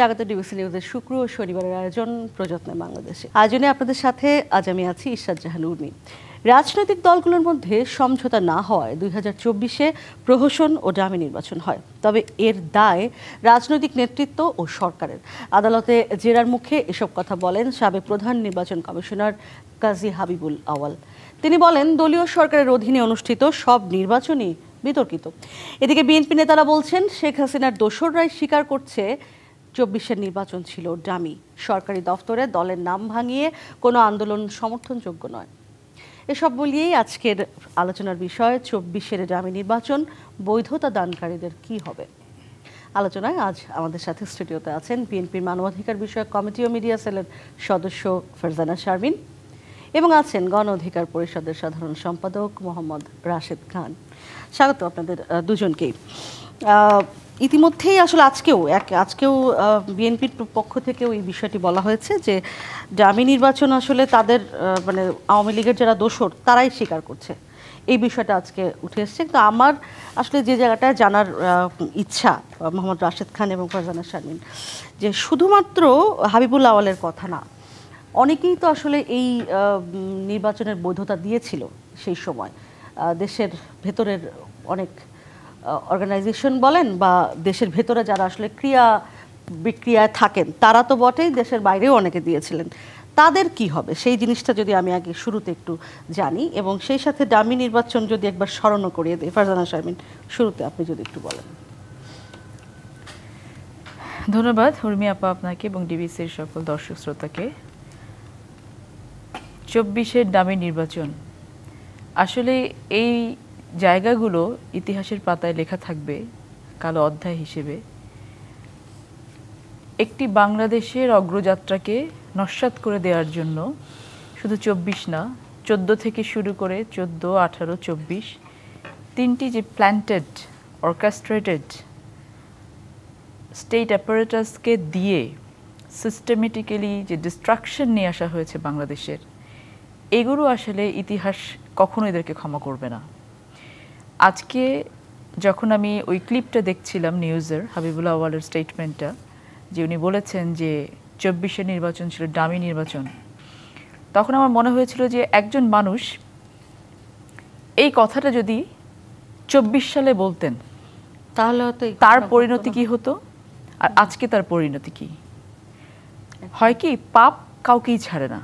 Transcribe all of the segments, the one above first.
স্বাগত ডিবিসি নিউজের শুক্র ও শনিবারের আয়োজন প্রযত্নে বাংলাদেশে। আয়োজনে আপনাদের সাথে আজ আমি আছি ইশরাত জাহান উর্মি। রাজনৈতিক দলগুলোর মধ্যে সমঝোতা না হওয়ায় 2024-এ প্রহসন ও ডামি নির্বাচন হয়। তবে এর দায় রাজনৈতিক নেতৃত্ব ও সরকারের। আদালতে জেরার মুখে এসব কথা বলেন সাবেক প্রধান নির্বাচন কমিশনার কাজী হাবিবুল আওয়াল। তিনি বলেন, দলীয় সরকারের অধীনে অনুষ্ঠিত সব নির্বাচনই বিতর্কিত। এদিকে বিএনপি নেতারা বলছেন, শেখ হাসিনার দোসররাই স্বীকার করছে 24-এর নির্বাচন ছিল ডামি। সরকারি দফতরে দলের নাম ভাঙিয়ে কোনো আন্দোলন সমর্থনযোগ্য নয়। এসব বলিয়েই আজকের আলোচনার বিষয় 24-এর ডামি নির্বাচন বৈধতা দানকারীদের কি হবে। আলোচনায় আজ আমাদের সাথে স্টুডিওতে আছেন বিএনপির মানবাধিকার বিষয়ক কমিটি ও মিডিয়া সেলের সদস্য ফারজানা শারমিন এবং আছেন গণ অধিকার পরিষদের সাধারণ সম্পাদক মোহাম্মদ রাশেদ খান। স্বাগত আপনাদের দুজনকেই। ইতিমধ্যেই আসলে আজকেও বিএনপির পক্ষ থেকেও এই বিষয়টি বলা হয়েছে যে ডামি নির্বাচন আসলে তাদের মানে আওয়ামী লীগের যারা দোসর তারাই স্বীকার করছে। এই বিষয়টা আজকে উঠে এসছে। কিন্তু আমার আসলে যে জায়গাটা জানার ইচ্ছা মোহাম্মদ রাশেদ খান এবং ফারজানা শারমিন, যে শুধুমাত্র হাবিবুল আওয়ালের কথা না, অনেকেই তো আসলে এই নির্বাচনের বৈধতা দিয়েছিল সেই সময়। দেশের ভেতরের অনেক অর্গানাইজেশন বলেন বা দেশের ভেতরে যারা আসলে ক্রিয়া বিক্রিয়ায় থাকেন তারা তো বটেই, দেশের বাইরেও অনেকে দিয়েছিলেন। তাদের কি হবে সেই জিনিসটা যদি আমি আগে শুরুতে একটু জানি, এবং সেই সাথে ডামি নির্বাচন যদি একবার স্মরণ করিয়ে দিই। ফারজানা শারমিন, শুরুতে আপনি যদি একটু বলেন। ধন্যবাদ উর্মি আপা আপনাকে এবং ডিবিসির সকল দর্শক শ্রোতাকে। 24-এর ডামি নির্বাচন আসলে এই জায়গাগুলো ইতিহাসের পাতায় লেখা থাকবে কালো অধ্যায় হিসেবে। একটি বাংলাদেশের অগ্রযাত্রাকে নস্যাৎ করে দেওয়ার জন্য শুধু 24 না, 14 থেকে শুরু করে 14, 18, 24 তিনটি যে প্ল্যান্টেড অর্কেস্ট্রেটেড স্টেট অ্যাপারেটাসকে দিয়ে সিস্টেমেটিক্যালি যে ডিস্ট্রাকশন নিয়ে আসা হয়েছে বাংলাদেশের, এগুলো আসলে ইতিহাস কখনো এদেরকে ক্ষমা করবে না। আজকে যখন আমি ওই ক্লিপটা দেখছিলাম নিউজের, হাবিবুল আওয়ালের স্টেটমেন্টটা, যে উনি বলেছেন যে 24-এর নির্বাচন ছিল ডামি নির্বাচন, তখন আমার মনে হয়েছিল যে একজন মানুষ এই কথাটা যদি 24 সালে বলতেন তাহলে হয়তো তার পরিণতি কি হতো, আর আজকে তার পরিণতি কি হয়। কি পাপ কাউকেই ছাড়ে না,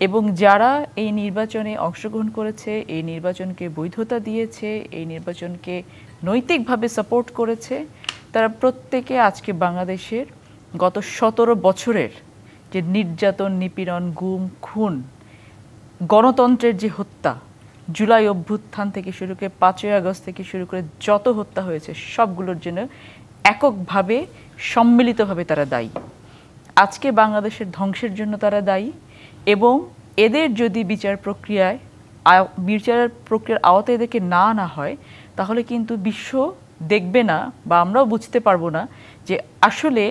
এবং যারা এই নির্বাচনে অংশগ্রহণ করেছে, এই নির্বাচনকে বৈধতা দিয়েছে, এই নির্বাচনকে নৈতিকভাবে সাপোর্ট করেছে, তারা প্রত্যেকে আজকে বাংলাদেশের গত 17 বছরের যে নির্যাতন, নিপীড়ন, গুম, খুন, গণতন্ত্রের যে হত্যা, জুলাই অভ্যুত্থান থেকে শুরু করে 5ই আগস্ট থেকে শুরু করে যত হত্যা হয়েছে সবগুলোর জন্য এককভাবে সম্মিলিতভাবে তারা দায়ী। আজকে বাংলাদেশের ধ্বংসের জন্য তারা দায়ী, এবং এদের যদি বিচার প্রক্রিয়ার আওতায় এদেরকে না আনা হয় তাহলে কিন্তু বিশ্ব দেখবে না বা আমরাও বুঝতে পারবো না যে আসলে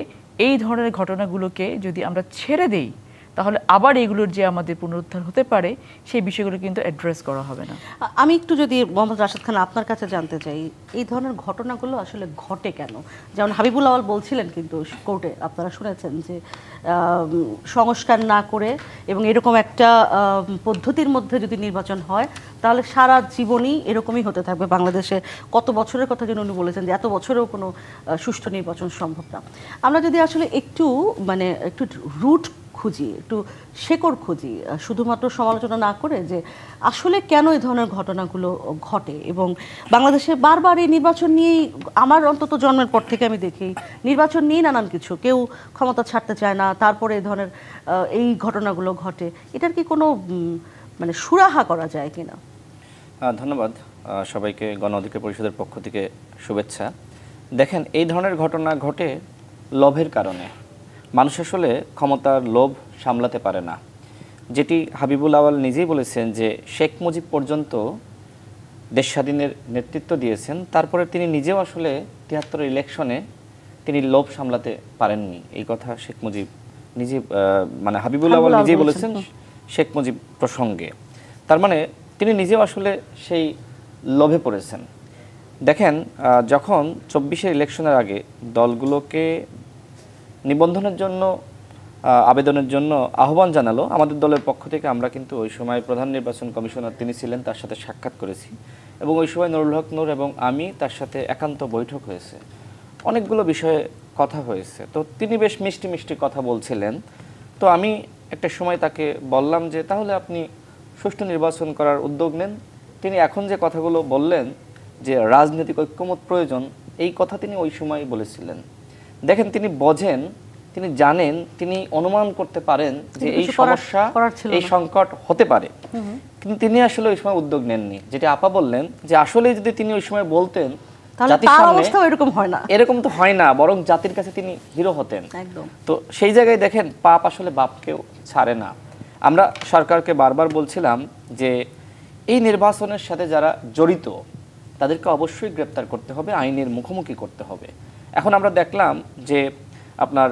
এই ধরনের ঘটনাগুলোকে যদি আমরা ছেড়ে দেই তাহলে আবার এগুলোর যে আমাদের পুনরুদ্ধার হতে পারে সেই বিষয়গুলো কিন্তু অ্যাড্রেস করা হবে না। আমি একটু যদি মোহাম্মদ রাশেদ খান আপনার কাছে জানতে চাই, এই ধরনের ঘটনাগুলো আসলে ঘটে কেন? যেমন হাবিবুল আওয়াল বলছিলেন কিন্তু কোর্টে, আপনারা শুনেছেন যে সংস্কার না করে এবং এরকম একটা পদ্ধতির মধ্যে যদি নির্বাচন হয় তাহলে সারা জীবনই এরকমই হতে থাকবে বাংলাদেশে। কত বছরের কথা যেন উনি বলেছেন যে এত বছরেও কোনো সুষ্ঠু নির্বাচন সম্ভব না। আমরা যদি আসলে একটু রুট খুঁজি, একটু শেকড় খুঁজি, শুধুমাত্র সমালোচনা না করে, যে আসলে কেন এই ধরনের ঘটনাগুলো ঘটে। এবং বাংলাদেশে বারবার এই নির্বাচন নিয়েই, আমার অন্তত জন্মের পর থেকে আমি দেখি নির্বাচন নিয়ে নানান কিছু, কেউ ক্ষমতা ছাড়তে চায় না, তারপরে এই ধরনের এই ঘটনাগুলো ঘটে। এটার কি কোনো মানে সুরাহা করা যায় কিনা? ধন্যবাদ সবাইকে, গণ অধিকার পরিষদের পক্ষ থেকে শুভেচ্ছা। দেখেন, এই ধরনের ঘটনা ঘটে লোভের কারণে। মানুষ আসলে ক্ষমতার লোভ সামলাতে পারে না। যেটি হাবিবুল আওয়াল নিজেই বলেছেন যে শেখ মুজিব পর্যন্ত দেশ স্বাধীনের নেতৃত্ব দিয়েছেন, তারপরে তিনি নিজেও আসলে 73 ইলেকশনে তিনি লোভ সামলাতে পারেননি। এই কথা শেখ মুজিব নিজে, মানে হাবিবুল আওয়াল নিজেই বলেছেন শেখ মুজিব প্রসঙ্গে। তার মানে তিনি নিজেও আসলে সেই লোভে পড়েছেন। দেখেন, যখন 24-এর ইলেকশনের আগে দলগুলোকে নিবন্ধনের জন্য আবেদনের জন্য আহ্বান জানালো। আমাদের দলের পক্ষ থেকে আমরা কিন্তু ওই সময় প্রধান নির্বাচন কমিশনার তিনি ছিলেন, তার সাথে সাক্ষাৎ করেছি এবং ওই সময় নুরুল হক নূর এবং আমি তার সাথে একান্ত বৈঠক হয়েছে, অনেকগুলো বিষয়ে কথা হয়েছে। তো তিনি বেশ মিষ্টি মিষ্টি কথা বলছিলেন। তো আমি একটা সময় তাকে বললাম যে তাহলে আপনি সুষ্ঠু নির্বাচন করার উদ্যোগ নেন। তিনি এখন যে কথাগুলো বললেন যে রাজনৈতিক ঐক্যমত প্রয়োজন, এই কথা তিনি ওই সময় বলেছিলেন। দেখেন, তিনি বোঝেন, তিনি জানেন, তিনি অনুমান করতে পারেন যে এই সমস্যা, এই সংকট হতে পারে, কিন্তু তিনি আসলে ওই সময় উদ্যোগ নেননি। যেটা আপা বললেন যে আসলে যদি তিনি ওই সময় বলতেন জাতির সামনে, এরকম হয় না, এরকম তো হয় না, বরং জাতির কাছে তিনি হিরো হতেন। তো সেই জায়গায় দেখেন, পাপ আসলে বাপকেও ছাড়ে না। আমরা সরকারকে বারবার বলছিলাম যে এই নির্বাচনের সাথে যারা জড়িত তাদেরকে অবশ্যই গ্রেপ্তার করতে হবে, আইনের মুখোমুখি করতে হবে। এখন আমরা দেখলাম যে আপনার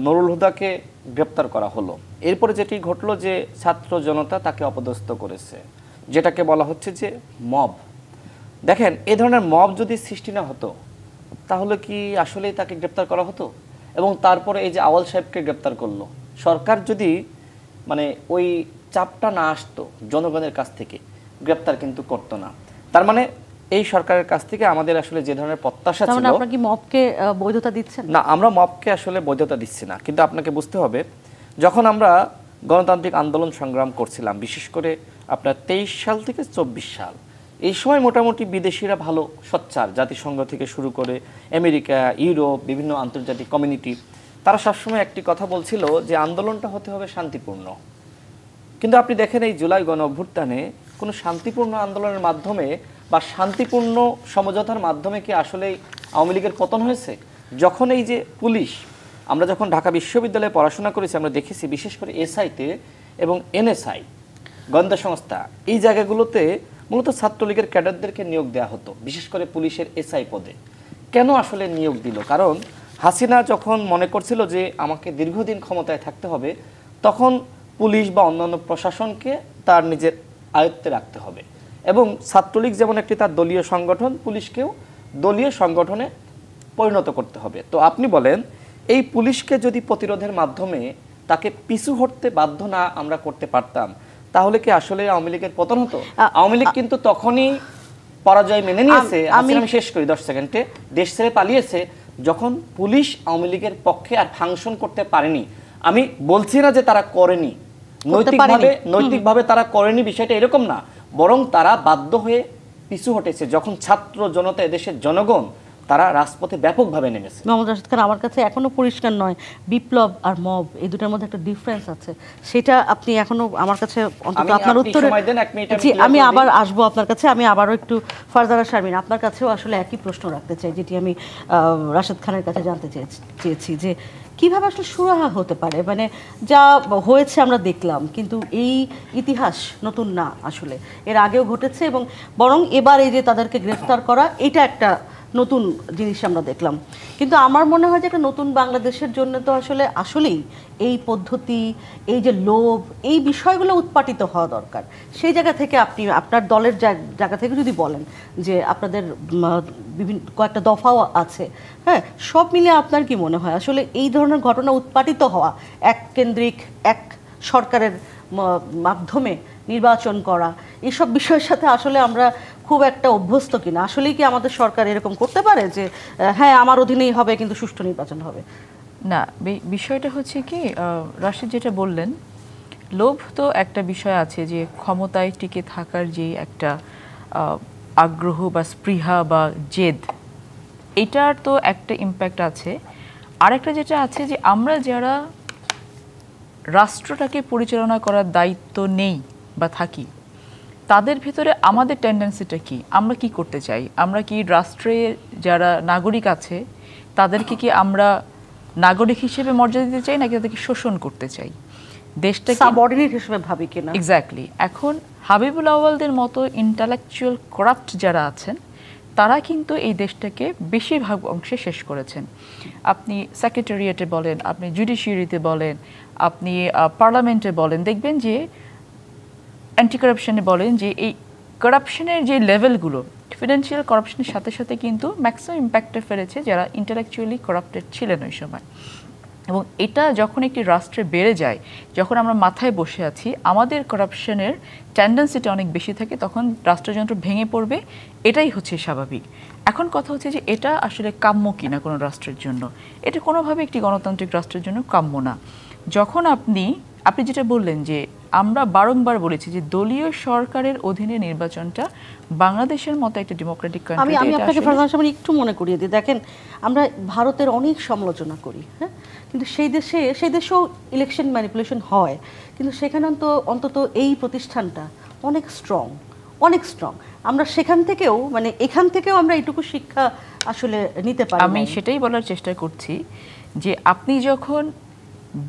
নুরুল হুদাকে গ্রেপ্তার করা হলো, এরপরে যেটি ঘটলো যে ছাত্র জনতা তাকে অপদস্থ করেছে, যেটাকে বলা হচ্ছে যে মব। দেখেন, এই ধরনের মব যদি সৃষ্টি না হতো তাহলে কি আসলেই তাকে গ্রেপ্তার করা হতো? এবং তারপরে এই যে আওয়াল সাহেবকে গ্রেপ্তার করলো, সরকার যদি মানে ওই চাপটা না আসতো জনগণের কাছ থেকে, গ্রেপ্তার কিন্তু করতো না। তার মানে এই সরকারের কাছ থেকে আমাদের আসলে যে ধরনের প্রত্যাশা ছিল, আপনারা কি মবকে বৈধতা দিচ্ছেন? না, আমরা মবকে আসলে বৈধতা দিচ্ছি না। কিন্তু আপনাকে বুঝতে হবে, যখন আমরা গণতান্ত্রিক আন্দোলন সংগ্রাম করছিলাম, বিশেষ করে আপনার 23 সাল থেকে 24 সাল, এই সময় মোটামুটি বিদেশিরা ভালো সোচ্চার, জাতিসংঘ থেকে শুরু করে আমেরিকা, ইউরোপ, বিভিন্ন আন্তর্জাতিক কমিউনিটি, তারা সবসময় একটি কথা বলছিল যে আন্দোলনটা হতে হবে শান্তিপূর্ণ। কিন্তু আপনি দেখেন এই জুলাই গণ অভ্যুত্থানে কোনো শান্তিপূর্ণ আন্দোলনের মাধ্যমে বা শান্তিপূর্ণ সমঝোতার মাধ্যমে কি আসলেই আওয়ামী লীগের পতন হয়েছে? যখন এই যে পুলিশ, আমরা যখন ঢাকা বিশ্ববিদ্যালয়ে পড়াশোনা করেছি, আমরা দেখেছি বিশেষ করে এসআইতে এবং এনএসআই গোয়েন্দা সংস্থা, এই জায়গাগুলোতে মূলত ছাত্রলীগের ক্যাডারদেরকে নিয়োগ দেওয়া হতো, বিশেষ করে পুলিশের এসআই পদে। কেন আসলে নিয়োগ দিল? কারণ হাসিনা যখন মনে করছিল যে আমাকে দীর্ঘদিন ক্ষমতায় থাকতে হবে, তখন পুলিশ বা অন্যান্য প্রশাসনকে তার নিজের আয়ত্তে রাখতে হবে এবং ছাত্রলীগ যেমন একটি তার দলীয় সংগঠন, পুলিশকেও দলীয় সংগঠনে পরিণত করতে হবে। তো আপনি বলেন, এই পুলিশকে যদি প্রতিরোধের মাধ্যমে তাকে পিছু হটতে বাধ্য না আমরা করতে পারতাম, তাহলে কি আসলে আওয়ামী লীগের পতন হতো? আওয়ামী লীগ কিন্তু তখনই পরাজয় মেনে নিয়েছে, আমি শেষ করি 10 সেকেন্ডে, দেশ ছেড়ে পালিয়েছে যখন পুলিশ আওয়ামী লীগের পক্ষে আর ফাংশন করতে পারেনি। আমি বলছি না যে তারা করেনি, নৈতিকভাবে তারা করেনি, বিষয়টা এরকম না, বরং তারা বাধ্য হয়ে পিছু হটেছে যখন ছাত্র জনতা, এদেশের জনগণ, তারা রাজপথে ব্যাপকভাবে নেমেছে। মোহাম্মদ রাশেদ খান, আমার কাছে এখনো পরিষ্কার নয় বিপ্লব আর মব এই দুটোর মধ্যে একটা ডিফারেন্স আছে, সেটা আপনি এখনো আমার কাছে অন্তত আপনার উত্তরে, জি আমি আবার আসবো আপনার কাছে। আমি আবারও একটু ফারজানা শারমিন আপনার কাছেও আসলে একই প্রশ্ন রাখতে চাই, যেটি আমি রাশেদ খানের কাছে জানতে চেয়েছি যে কিভাবে আসলে সুরাহা হতে পারে, মানে যা হয়েছে আমরা দেখলাম, কিন্তু এই ইতিহাস নতুন না, আসলে এর আগেও ঘটেছে এবং বরং এবার এই যে তাদেরকে গ্রেফতার করা, এটা একটা নতুন জিনিস আমরা দেখলাম। কিন্তু আমার মনে হয় যে একটা নতুন বাংলাদেশের জন্য তো আসলেই এই পদ্ধতি, এই যে লোভ, এই বিষয়গুলো উৎপাটিত হওয়া দরকার। সেই জায়গা থেকে আপনি আপনার দলের জায়গা থেকে যদি বলেন যে আপনাদের বিভিন্ন কয়েকটা দফাও আছে, হ্যাঁ, সব মিলে আপনার কি মনে হয় আসলে এই ধরনের ঘটনা উৎপাটিত হওয়া, এক কেন্দ্রিক এক সরকারের মাধ্যমে নির্বাচন করা, এইসব বিষয়ের সাথে আসলে আমরা খুব একটা অভ্যস্ত কিনা? আসলেই কি আমাদের সরকার এরকম করতে পারে যে হ্যাঁ আমার অধীনেই হবে কিন্তু সুষ্ঠু নির্বাচন হবে? না, বিষয়টা হচ্ছে কি, রাশিদ যেটা বললেন, লোভ তো একটা বিষয় আছে, যে ক্ষমতায় টিকে থাকার যে একটা আগ্রহ বা স্পৃহা বা জেদ, এটার তো একটা ইম্প্যাক্ট আছে। আরেকটা যেটা আছে যে আমরা যারা রাষ্ট্রটাকে পরিচালনা করার দায়িত্ব নেই বা থাকি, তাদের ভিতরে আমাদের টেন্ডেন্সিটা কি, আমরা কি করতে চাই? আমরা কি রাষ্ট্রের যারা নাগরিক আছে তাদেরকে কি আমরা নাগরিক হিসেবে মর্যাদা দিতে চাই, নাকি তাদেরকে শোষণ করতে চাই? দেশটাকে সাবঅর্ডিনেট হিসেবে ভাবি কিনা? এক্স্যাক্টলি। এখন হাবিবুল আউয়ালদের মতো ইন্টালেকচুয়াল করাপ্ট যারা আছেন, তারা কিন্তু এই দেশটাকে বেশিরভাগ অংশে শেষ করেছেন। আপনি সেক্রেটারিয়েটে বলেন, আপনি জুডিশিয়ারিতে বলেন, আপনি পার্লামেন্টে বলেন, দেখবেন যে অ্যান্টি কারাপশনে বলেন, যে এই কারাপশনের যে লেভেলগুলো, ফিনান্সিয়াল কারাপশনের সাথে সাথে কিন্তু ম্যাক্সিমাম ইম্প্যাক্টে ফেলেছে যারা ইন্টালেকচুয়ালি কারাপ্টেড ছিলেন ওই সময়। এবং এটা যখন একটি রাষ্ট্রে বেড়ে যায়, যখন আমরা মাথায় বসে আছি, আমাদের করাপশনের টেন্ডেন্সিটা অনেক বেশি থাকে, তখন রাষ্ট্রযন্ত্র ভেঙে পড়বে, এটাই হচ্ছে স্বাভাবিক। এখন কথা হচ্ছে যে এটা আসলে কাম্য কিনা কোনো রাষ্ট্রের জন্য, এটা কোনোভাবে একটি গণতান্ত্রিক রাষ্ট্রের জন্য কাম্য না। যখন আপনি যেটা বললেন যে আমরা বারংবার বলেছি যে দলীয় সরকারের অধীনে নির্বাচনটা বাংলাদেশের মতো একটা ডেমোক্রেটিক কান্ট্রি। আমি আপনাকে ফারজানা সামনে একটু মনে করিয়ে দিই, দেখেন আমরা ভারতের অনেক সমালোচনা করি, হ্যাঁ, কিন্তু সেই দেশেও ইলেকশন ম্যানিপুলেশন হয়, কিন্তু সেখানে অন্তত এই প্রতিষ্ঠানটা অনেক স্ট্রং। আমরা সেখান থেকেও মানে এখান থেকেও আমরা এইটুকু শিক্ষা আসলে নিতে পারি। আমি সেটাই বলার চেষ্টা করছি যে আপনি যখন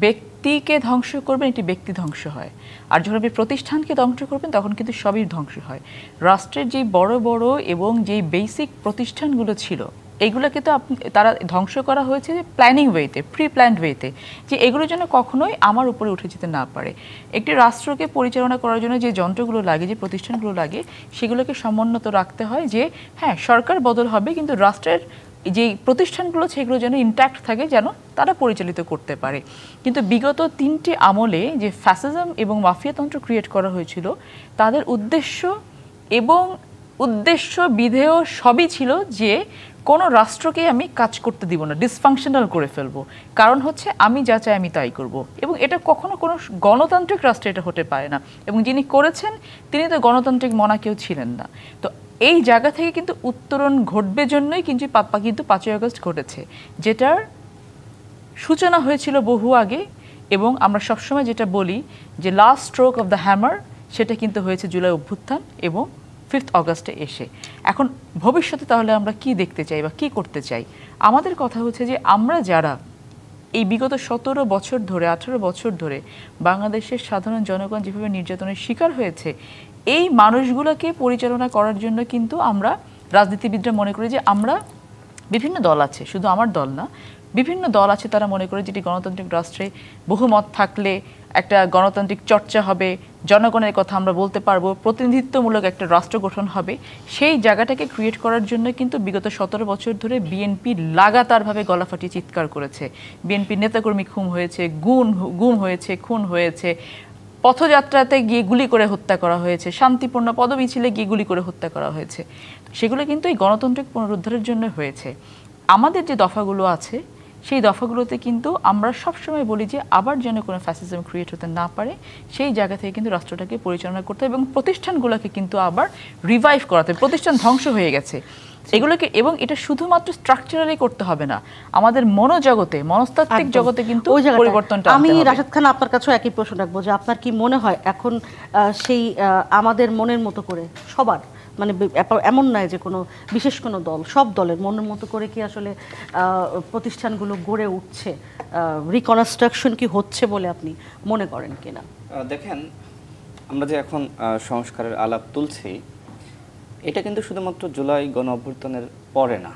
ব্যক্তিকে ধ্বংস করবেন, একটি ব্যক্তি ধ্বংস হয়, আর যখন আপনি প্রতিষ্ঠানকে ধ্বংস করবেন তখন কিন্তু সবই ধ্বংস হয়। রাষ্ট্রের যেই বড় বড় এবং যেই বেসিক প্রতিষ্ঠানগুলো ছিল, এগুলোকে তো তারা ধ্বংস করা হয়েছে যে প্ল্যানিং ওয়েতে, প্রি প্ল্যান্ড ওয়েতে, যে এগুলোর জন্য কখনোই আমার উপরে উঠে যেতে না পারে। একটি রাষ্ট্রকে পরিচালনা করার জন্য যে যন্ত্রগুলো লাগে, যে প্রতিষ্ঠানগুলো লাগে, সেগুলোকে সমুন্নত রাখতে হয় যে হ্যাঁ সরকার বদল হবে, কিন্তু রাষ্ট্রের যে প্রতিষ্ঠানগুলো সেগুলো যেন ইনট্যাক্ট থাকে, যেন তারা পরিচালিত করতে পারে। কিন্তু বিগত 3টি আমলে যে ফ্যাসিজম এবং মাফিয়াতন্ত্র ক্রিয়েট করা হয়েছিল, তাদের উদ্দেশ্য বিধেয় সবই ছিল যে কোনো রাষ্ট্রকে আমি কাজ করতে দিব না, ডিসফাংশনাল করে ফেলবো। কারণ হচ্ছে আমি যা চাই আমি তাই করব, এবং এটা কখনো কোনো গণতান্ত্রিক রাষ্ট্রে এটা হতে পারে না। এবং যিনি করেছেন তিনি তো গণতান্ত্রিক মনা কেউ ছিলেন না। তো এই জায়গা থেকে কিন্তু উত্তরণ ঘটবে জন্যই কিন্তু 5ই আগস্ট ঘটেছে, যেটার সূচনা হয়েছিল বহু আগে। এবং আমরা সবসময় যেটা বলি যে last stroke of the hammer, সেটা কিন্তু হয়েছে জুলাই অভ্যুত্থান এবং 5 আগস্টে এসে। এখন ভবিষ্যতে তাহলে আমরা কি দেখতে চাই বা কি করতে চাই? আমাদের কথা হচ্ছে যে আমরা যারা এই বিগত 17 বছর ধরে, 18 বছর ধরে বাংলাদেশের সাধারণ জনগণ যেভাবে নির্যাতনের শিকার হয়েছে, এই মানুষগুলোকে পরিচালনা করার জন্য কিন্তু আমরা রাজনীতিবিদরা মনে করি যে আমরা বিভিন্ন দল আছে, শুধু আমার দল না, বিভিন্ন দল আছে, তারা মনে করে যেটি গণতান্ত্রিক রাষ্ট্রে বহুমত থাকলে একটা গণতান্ত্রিক চর্চা হবে, জনগণের কথা আমরা বলতে পারবো, প্রতিনিধিত্বমূলক একটা রাষ্ট্র গঠন হবে। সেই জায়গাটাকে ক্রিয়েট করার জন্য কিন্তু বিগত 17 বছর ধরে বিএনপি লাগাতারভাবে গলা ফাটিয়ে চিৎকার করেছে। বিএনপির নেতাকর্মী খুন হয়েছে, গুম হয়েছে, খুন হয়েছে, পথযাত্রাতে গিয়ে গুলি করে হত্যা করা হয়েছে, শান্তিপূর্ণ পদমিছিলে গিয়ে গুলি করে হত্যা করা হয়েছে। সেগুলো কিন্তু এই গণতান্ত্রিক পুনরুদ্ধারের জন্য হয়েছে। আমাদের যে দফাগুলো আছে, সেই দফাগুলোতে কিন্তু আমরা সবসময় বলি যে আবার যেন কোনো ফ্যাসিজম ক্রিয়েট হতে না পারে, সেই জায়গা থেকে কিন্তু রাষ্ট্রটাকে পরিচালনা করতে এবং প্রতিষ্ঠানগুলোকে কিন্তু আবার রিভাইভ করাতে। প্রতিষ্ঠান ধ্বংস হয়ে গেছে এগুলোকে, এবং এটা শুধুমাত্র স্ট্রাকচারালি করতে হবে না, আমাদের মনোজগতে, মনস্তাত্ত্বিক জগতে কিন্তু পরিবর্তনটা আনতে হবে। আমি রাশেদ খান আপনার কাছেও একই প্রশ্ন রাখবো যে আপনার কি মনে হয় এখন সেই আমাদের মনের মতো করে সবার, মানে এমন নয় যে কোনো বিশেষ কোনো দল, সব দলের মনের মতো করে কি আসলে প্রতিষ্ঠানগুলো গড়ে উঠছে, রিকনস্ট্রাকশন কি হচ্ছে বলে আপনি মনে করেন কিনা? দেখেন, আমরা যে এখন সংস্কারের আলাপ তুলছি, এটা কিন্তু শুধুমাত্র জুলাই গণ অভ্যুত্থানের পরে না।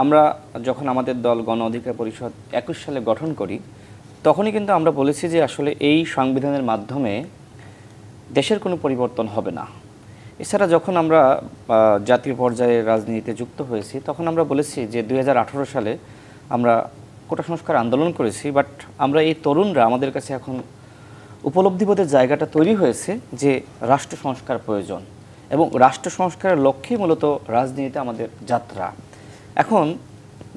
আমরা যখন আমাদের দল গণ অধিকার পরিষদ 21 সালে গঠন করি, তখনই কিন্তু আমরা বলেছি যে আসলে এই সংবিধানের মাধ্যমে দেশের কোনো পরিবর্তন হবে না। এছাড়া যখন আমরা জাতীয় পর্যায়ে রাজনীতিতে যুক্ত হয়েছি, তখন আমরা বলেছি যে 2018 সালে আমরা কোটা সংস্কার আন্দোলন করেছি, বাট আমরা এই তরুণরা, আমাদের কাছে এখন উপলব্ধিবোধের জায়গাটা তৈরি হয়েছে যে রাষ্ট্র সংস্কার প্রয়োজন, এবং রাষ্ট্র সংস্কারের লক্ষ্যেই মূলত রাজনীতিতে আমাদের যাত্রা। এখন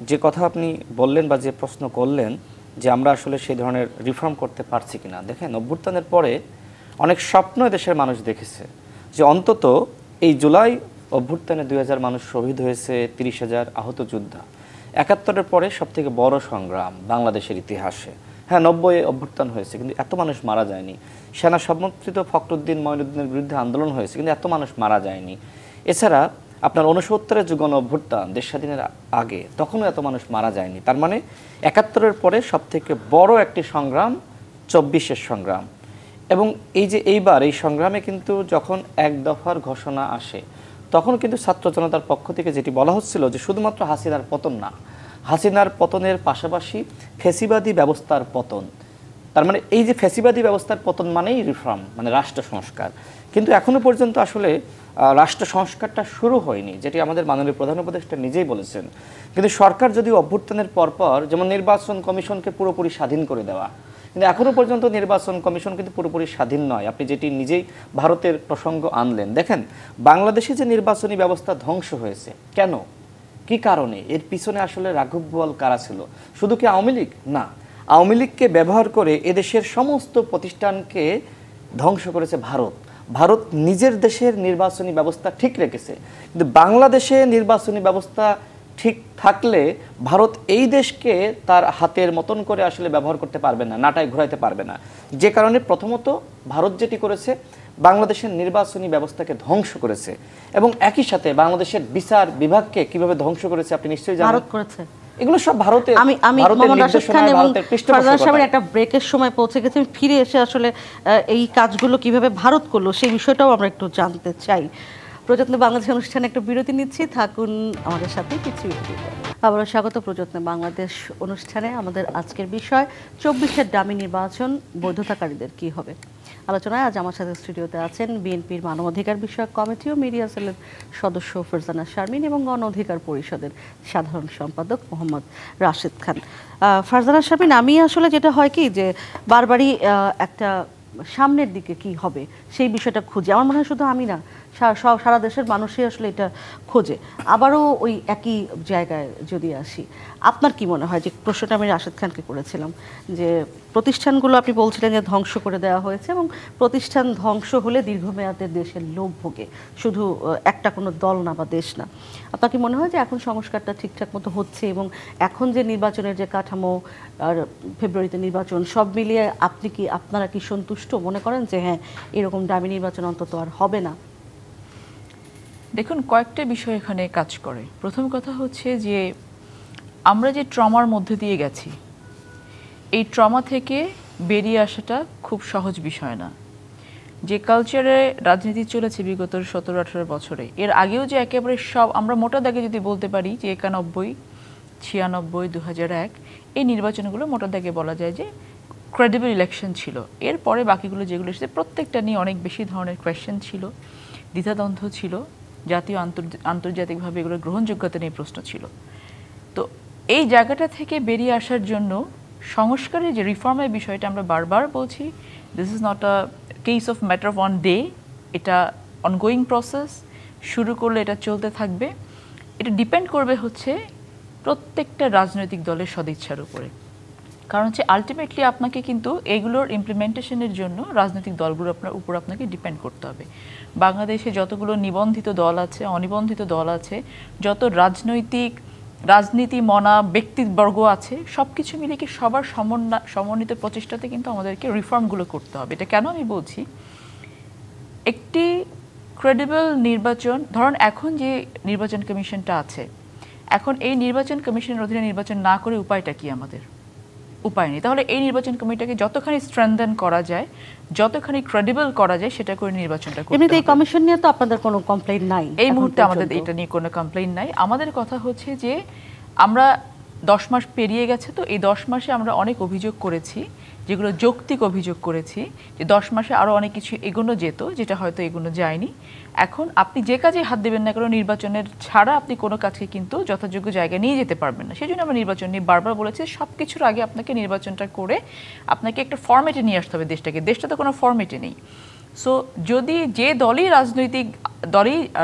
যে কথা আপনি বললেন বা যে প্রশ্ন করলেন যে আমরা আসলে সেই ধরনের রিফর্ম করতে পারছি কিনা, দেখেন অভ্যুত্থানের পরে অনেক স্বপ্ন দেশের মানুষ দেখেছে যে অন্তত এই জুলাই অভ্যুত্থানে 2000 মানুষ শহীদ হয়েছে, 30,000 আহত যোদ্ধা। 71-এর পরে সবথেকে বড় সংগ্রাম বাংলাদেশের ইতিহাসে। হ্যাঁ, 90-এ অভ্যুত্থান হয়েছে, কিন্তু এত মানুষ মারা যায়নি। সেনা সমর্থিত ফখরুদ্দিন মঈনুদ্দিনের বিরুদ্ধে আন্দোলন হয়েছে, কিন্তু এত মানুষ মারা যায়নি। এছাড়া আপনার 69-এর যে গণ অভ্যুত্থান দেশ স্বাধীনের আগে, তখনও এত মানুষ মারা যায়নি। তার মানে 71-এর পরে সবথেকে বড় একটি সংগ্রাম 24-এর সংগ্রাম। এবং এই যে এইবার এই সংগ্রামে কিন্তু যখন এক দফার ঘোষণা আসে, তখন কিন্তু ছাত্র জনতার পক্ষ থেকে যেটি বলা হচ্ছিল যে শুধুমাত্র হাসিনার পতন না, হাসিনার পতনের পাশাপাশি ফ্যাসিবাদী ব্যবস্থার পতন। তার মানে এই যে ফ্যাসিবাদী ব্যবস্থার পতন মানেই রিফর্ম, মানে রাষ্ট্র সংস্কার। কিন্তু এখনো পর্যন্ত আসলে রাষ্ট্র সংস্কারটা শুরু হয়নি, যেটি আমাদের মাননীয় প্রধান উপদেষ্টা নিজেই বলেছেন। কিন্তু সরকার যদি অভ্যুত্থানের পরপর যেমন নির্বাচন কমিশনকে পুরোপুরি স্বাধীন করে দেওয়া, কিন্তু এখনো পর্যন্ত নির্বাচন কমিশন কিন্তু পুরোপুরি স্বাধীন নয়। আপনি যেটি নিজেই ভারতের প্রসঙ্গ আনলেন, দেখেন বাংলাদেশে যে নির্বাচনী ব্যবস্থা ধ্বংস হয়েছে কেন, কি কারণে, এর পিছনে আসলে রাঘব বোয়াল কারা ছিল? শুধু কি আওয়ামী লীগ? না, আওয়ামী লীগকে ব্যবহার করে এদেশের সমস্ত প্রতিষ্ঠানকে ধ্বংস করেছে ভারত। ভারত নিজের দেশের নির্বাচনী ব্যবস্থা ঠিক রেখেছে, কিন্তু বাংলাদেশে নির্বাচনী ব্যবস্থা ঠিক থাকলে ভারত এই দেশকে তার হাতের মতন করে আসলে ব্যবহার করতে পারবে না, নাটায় ঘোরাইতে পারবে না। যে কারণে প্রথমত ভারত যেটি করেছে, বাংলাদেশের নির্বাচনী ব্যবস্থাকে ধ্বংস করেছে, এবং একই সাথে বাংলাদেশের বিচার বিভাগকে কিভাবে ধ্বংস করেছে আপনি নিশ্চয়ই জানেন। ভারত করেছে, এগুলো সব ভারতের আমি মোহাম্মদ রাশেদ খান এবং ফারজানা সাহেবের একটা ব্রেকের সময় পৌঁছে গেছে। ফিরে এসে আসলে এই কাজগুলো কিভাবে ভারত করলো সেই বিষয়টাও আমরা একটু জানতে চাই। প্রযত্ন বাংলাদেশ অনুষ্ঠানে একটা বিরতি নিচ্ছি, থাকুন আমাদের সাথে কিছু বিরতি। আবারও স্বাগত প্রযত্ন বাংলাদেশ অনুষ্ঠানে। আমাদের আজকের বিষয় 24-এর ডামি নির্বাচন, বৈধতাকারীদের কি হবে। আলোচনায় আজ আমার সাথে স্টুডিওতে আছেন বিএনপির মানবাধিকার বিষয়ক কমিটি ও মিডিয়া সেলের সদস্য ফারজানা শারমিন এবং গণ অধিকার পরিষদের সাধারণ সম্পাদক মোহাম্মদ রাশেদ খান। ফারজানা শারমিন, আমি আসলে যেটা হয় কি যে বারবারই একটা সামনের দিকে কি হবে সেই বিষয়টা খুঁজি। আমার মনে হয় শুধু আমি না, সারা দেশের মানুষই আসলে এটা খোঁজে। আবারও ওই একই জায়গায় যদি আসি, আপনার কি মনে হয়, যে প্রশ্নটা আমি রাশেদ খানকে করেছিলাম, যে প্রতিষ্ঠানগুলো আপনি বলছিলেন যে ধ্বংস করে দেওয়া হয়েছে এবং প্রতিষ্ঠান ধ্বংস হলে দীর্ঘমেয়াদে দেশের লোক ভোগে, শুধু একটা কোনো দল না বা দেশ না। আপনার কি মনে হয় যে এখন সংস্কারটা ঠিকঠাক মতো হচ্ছে এবং এখন যে নির্বাচনের যে কাঠামো, আর ফেব্রুয়ারিতে নির্বাচন, সব মিলিয়ে আপনারা কি সন্তুষ্ট মনে করেন যে হ্যাঁ এরকম দামি নির্বাচন অন্তত আর হবে না? দেখুন, কয়েকটা বিষয় এখানে কাজ করে। প্রথম কথা হচ্ছে যে আমরা যে ট্রমার মধ্যে দিয়ে গেছি, এই ট্রমা থেকে বেরিয়ে আসাটা খুব সহজ বিষয় না। যে কালচারে রাজনীতি চলেছে বিগত 17-18 বছরে, এর আগেও যে একেবারে সব আমরা মোটা দাগে যদি বলতে পারি যে 91, 96, 2001 এই নির্বাচনগুলো মোটা দাগে বলা যায় যে ক্রেডিবল ইলেকশন ছিল। এরপরে বাকিগুলো যেগুলো এসেছে প্রত্যেকটা নিয়ে অনেক বেশি ধরনের কোয়েশ্চেন ছিল, দ্বিধাদ্বন্দ্ব ছিল, জাতীয় আন্তর্জাতিকভাবে এগুলোর গ্রহণযোগ্যতা নিয়ে প্রশ্ন ছিল। তো এই জায়গাটা থেকে বেরিয়ে আসার জন্য সংস্কারের যে রিফর্মের বিষয়টা আমরা বারবার বলছি, this is not a case of matter of one day, এটা অনগোয়িং প্রসেস। শুরু করলে এটা চলতে থাকবে। এটা ডিপেন্ড করবে হচ্ছে প্রত্যেকটা রাজনৈতিক দলের সদিচ্ছার উপরে। কারণ হচ্ছে আলটিমেটলি আপনাকে কিন্তু এগুলোর ইমপ্লিমেন্টেশনের জন্য রাজনৈতিক দলগুলোর উপর আপনাকে ডিপেন্ড করতে হবে। বাংলাদেশে যতগুলো নিবন্ধিত দল আছে, অনিবন্ধিত দল আছে, যত রাজনীতি মনা ব্যক্তিবর্গ আছে, সব কিছু মিলে কি সবার সমন্বিত প্রচেষ্টাতে কিন্তু আমাদেরকে রিফর্মগুলো করতে হবে। এটা কেন আমি বলছি, একটি ক্রেডিবল নির্বাচন, ধরুন এখন যে নির্বাচন কমিশনটা আছে, এখন এই নির্বাচন কমিশনের অধীনে নির্বাচন না করে উপায়টা কি? আমাদের উপায় নেই। তাহলে এই নির্বাচন কমিটিটাকে যতখানি স্ট্রেংথেন করা যায়, যতখানি ক্রেডিবল করা যায়, সেটা করে নির্বাচনটা করতে হবে। এমনিতে এই কমিশন নিয়ে তো আপনাদের কোনো কমপ্লেইন নাই এই মুহূর্তে, আমাদের এটা নিয়ে কোনো কমপ্লেইন নাই। আমাদের কথা হচ্ছে যে আমরা 10 মাস পেরিয়ে গেছে, তো এই 10 মাসে আমরা অনেক অভিযোগ করেছি, যেগুলো যৌক্তিক অভিযোগ করেছি, যে 10 মাসে আরও অনেক কিছু এগোনো যেত, যেটা হয়তো এগোনো যায়নি। এখন আপনি যে কাজে হাত দেবেন না কেন, নির্বাচনের ছাড়া আপনি কোনো কাজকে কিন্তু যথাযোগ্য জায়গায় নিয়ে যেতে পারবেন না। সেই জন্য আমরা নির্বাচন নিয়ে বারবার বলেছি, সব কিছুর আগে আপনাকে নির্বাচনটা করে আপনাকে একটা ফরম্যাটে নিয়ে আসতে হবে দেশটাকে। দেশটা তো কোনো ফরম্যাটে নেই। সো যদি যে দলই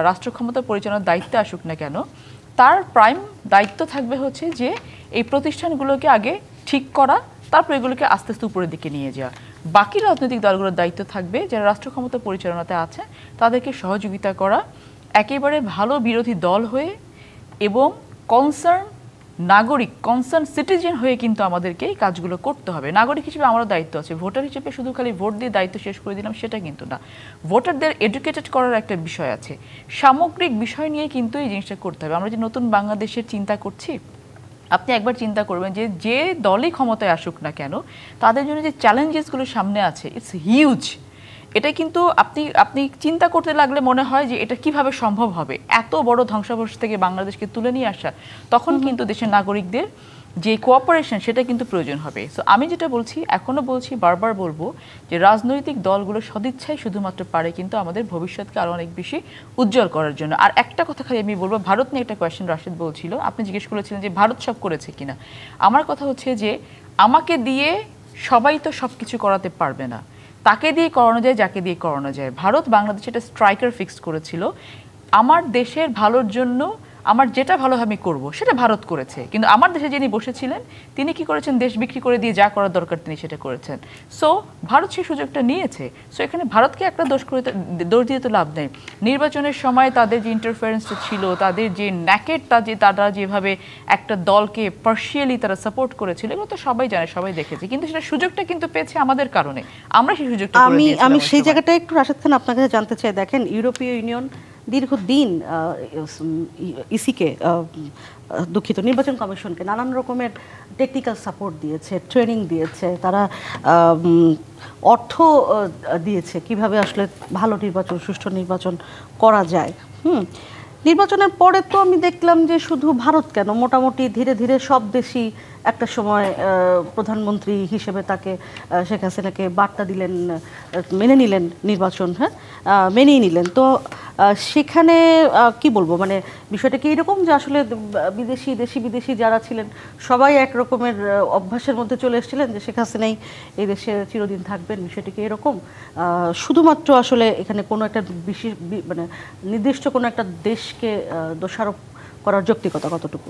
রাষ্ট্র ক্ষমতা পরিচালনার দায়িত্বে আসুক না কেন, তার প্রাইম দায়িত্ব থাকবে হচ্ছে যে এই প্রতিষ্ঠানগুলোকে আগে ঠিক করা, তারপর এগুলোকে আস্তে আস্তে উপরের দিকে নিয়ে যাওয়া। বাকি রাজনৈতিক দলগুলোর দায়িত্ব থাকবে যারা রাষ্ট্র ক্ষমতা পরিচালনাতে আছে তাদেরকে সহযোগিতা করা, একেবারে ভালো বিরোধী দল হয়ে এবং কনসার্ন সিটিজেন হয়ে কিন্তু আমাদেরকে এই কাজগুলো করতে হবে। নাগরিক হিসেবে আমারও দায়িত্ব আছে। ভোটার হিসেবে শুধু খালি ভোট দিয়ে দায়িত্ব শেষ করে দিলাম সেটা কিন্তু না। ভোটারদের এডুকেটেড করার একটা বিষয় আছে, সামগ্রিক বিষয় নিয়ে কিন্তু এই জিনিসটা করতে হবে। আমরা যে নতুন বাংলাদেশের চিন্তা করছি, আপনি একবার চিন্তা করবেন যে দলই ক্ষমতায় আসুক না কেন, তাদের জন্য যে চ্যালেঞ্জেসগুলো সামনে আছে, ইটস হিউজ। এটা কিন্তু আপনি চিন্তা করতে লাগলে মনে হয় যে এটা কিভাবে সম্ভব হবে, এত বড় ধ্বংসাবশেষ থেকে বাংলাদেশকে তুলে নিয়ে আসা। তখন কিন্তু দেশের নাগরিকদের যে কোঅপারেশন সেটা কিন্তু প্রয়োজন হবে। সো আমি যেটা বলছি, এখনো বলছি, বারবার বলবো যে রাজনৈতিক দলগুলো সদিচ্ছাই শুধুমাত্র পারে কিন্তু আমাদের ভবিষ্যৎকে আরো অনেক বেশি উজ্জ্বল করার জন্য। আর একটা কথা খালি আমি বলবো, ভারত নিয়ে একটা কোয়েশ্চেন রাশেদ বলছিল, আপনি জিজ্ঞেস করেছিলেন যে ভারত সব করেছে কিনা। আমার কথা হচ্ছে যে আমাকে দিয়ে সবাই তো সব কিছু করাতে পারবে না, তাকে দিয়ে করানো যায় যাকে দিয়ে করানো যায়। ভারত বাংলাদেশে একটা স্ট্রাইকার ফিক্সড করেছিল, আমার দেশের ভালোর জন্য আমার যেটা ভালো আমি করব সেটা ভারত করেছে। কিন্তু আমার দেশে যিনি বসেছিলেন তিনি কি করেছেন, দেশ বিক্রি করে দিয়ে যা করার দরকার তিনি সেটা করেছেন। সো ভারত সেই সুযোগটা নিয়েছে। সো এখানে ভারতকে একটা দোষ দিয়ে তো লাভ নেই। নির্বাচনের সময় তাদের যে ইন্টারফারেন্সটা ছিল, তাদের যে ন্যাকেটটা, যে তারা যেভাবে একটা দলকে পার্শিয়ালি তারা সাপোর্ট করেছিল, এগুলো তো সবাই জানে, সবাই দেখেছে। কিন্তু সেটা সুযোগটা কিন্তু পেয়েছে আমাদের কারণে, আমরা সেই সুযোগটা আমি সেই জায়গাটা একটু রাশেদ খান আপনার কাছে জানতে চাই। দেখেন ইউরোপীয় ইউনিয়ন দীর্ঘদিন ইসিকে দুঃখিত নির্বাচন কমিশনকে নানান রকমের টেকনিক্যাল সাপোর্ট দিয়েছে, ট্রেনিং দিয়েছে, তারা অর্থ দিয়েছে কিভাবে আসলে ভালো নির্বাচন, সুষ্ঠু নির্বাচন করা যায়। নির্বাচনের পরে তো আমি দেখলাম যে শুধু ভারত কেন, মোটামুটি ধীরে ধীরে সব দেশই একটা সময় প্রধানমন্ত্রী হিসেবে তাকে, শেখ হাসিনাকে বার্তা দিলেন, মেনে নিলেন নির্বাচন, মেনেই নিলেন। তো সেখানে কি বলবো, মানে বিষয়টা কি এরকম যে আসলে দেশি বিদেশি যারা ছিলেন সবাই এক রকমের অভ্যাসের মধ্যে চলে এসেছিলেন যে শেখ হাসিনাই এই দেশে চিরদিন থাকবেন, বিষয়টা কি এরকম? শুধুমাত্র আসলে এখানে কোনো একটা বিশেষ মানে নির্দিষ্ট কোনো একটা দেশকে দোষারোপ করার যৌক্তিকতা কতটুকু?